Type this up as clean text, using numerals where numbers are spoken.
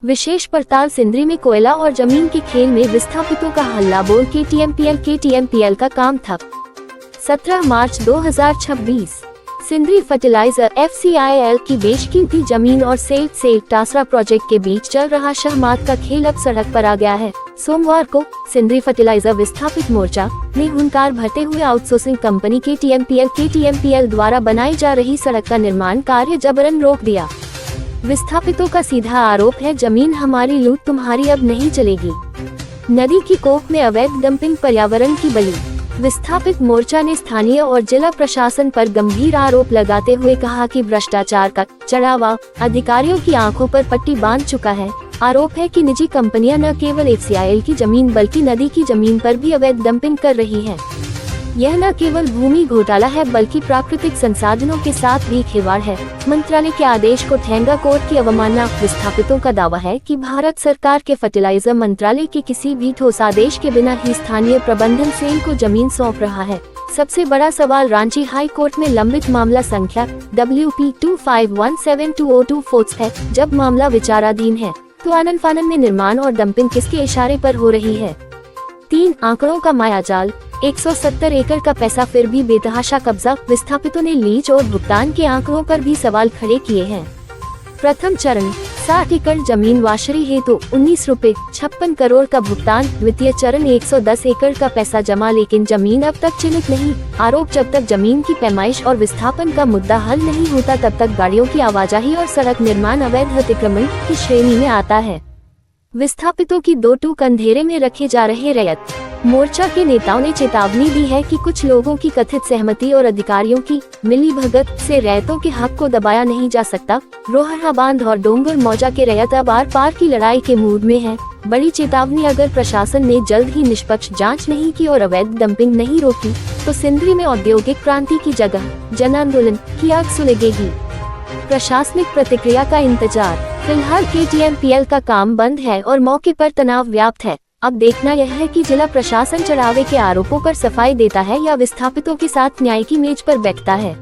विशेष पड़ताल सिंदरी में कोयला और जमीन के खेल में विस्थापितों का हल्ला बोल केटीएमपीएल का काम ठप। 17 मार्च 2026 सिंदरी फर्टिलाइजर FCIL की बेशकीमती जमीन और सेल टासरा प्रोजेक्ट के बीच चल रहा शहमात का खेल अब सड़क पर आ गया है। सोमवार को सिंदरी फर्टिलाइजर विस्थापित मोर्चा ने हुंकार भरते हुए आउटसोर्सिंग कंपनी केटीएमपीएल द्वारा बनाई जा रही सड़क का निर्माण कार्य जबरन रोक दिया। विस्थापितों का सीधा आरोप है, जमीन हमारी, लूट तुम्हारी अब नहीं चलेगी। नदी की कोख में अवैध डंपिंग पर्यावरण की बलि। विस्थापित मोर्चा ने स्थानीय और जिला प्रशासन पर गंभीर आरोप लगाते हुए कहा कि भ्रष्टाचार का चढ़ावा अधिकारियों की आंखों पर पट्टी बांध चुका है। आरोप है कि निजी कंपनियां न केवल FCIL की जमीन बल्कि नदी की जमीन पर भी अवैध डंपिंग कर रही है। यह न केवल भूमि घोटाला है बल्कि प्राकृतिक संसाधनों के साथ भी खिलवाड़ है। मंत्रालय के आदेश को ठेंगा कोर्ट की अवमानना। विस्थापितों का दावा है कि भारत सरकार के फर्टिलाइजर मंत्रालय के किसी भी ठोस आदेश के बिना ही स्थानीय प्रबंधन सेल को जमीन सौंप रहा है। सबसे बड़ा सवाल रांची हाई कोर्ट में लंबित मामला संख्या WP 25172024 है। जब मामला विचाराधीन है तो आनन फानन में निर्माण और डंपिंग किसके इशारे पर हो रही है? 3 आंकड़ों का मायाजाल, 170 एकड़ का पैसा फिर भी बेतहाशा कब्जा। विस्थापितों ने लीज और भुगतान के आंकड़ों पर भी सवाल खड़े किए हैं। प्रथम चरण 60 एकड़ जमीन वाशरी हेतु 19 रुपए 56 करोड़ का भुगतान। द्वितीय चरण 110 एकड़ का पैसा जमा लेकिन जमीन अब तक चिन्हित नहीं। आरोप, जब तक जमीन की पैमाइश और विस्थापन का मुद्दा हल नहीं होता तब तक गाड़ियों की आवाजाही और सड़क निर्माण अवैध अतिक्रमण की श्रेणी में आता है। विस्थापितों की दो टूक अंधेरे में रखे जा रहे रैयत। मोर्चा के नेताओं ने चेतावनी दी है कि कुछ लोगों की कथित सहमति और अधिकारियों की मिलीभगत से रैयतों के हक को दबाया नहीं जा सकता। रोहड़ा बांध और डोंगर मौजा के रैयत अब आर पार की लड़ाई के मूड में है। बड़ी चेतावनी, अगर प्रशासन ने जल्द ही निष्पक्ष जांच नहीं की और अवैध डंपिंग नहीं रोकी तो सिंदरी में औद्योगिक क्रांति की जगह जन आंदोलन की आग सुलगेगी। प्रशासनिक प्रतिक्रिया का इंतजार। फिलहाल केटीएमपीएल का काम बंद है और मौके पर तनाव व्याप्त है। अब देखना यह है कि जिला प्रशासन चढ़ावे के आरोपों पर सफाई देता है या विस्थापितों के साथ न्याय की मेज पर बैठता है।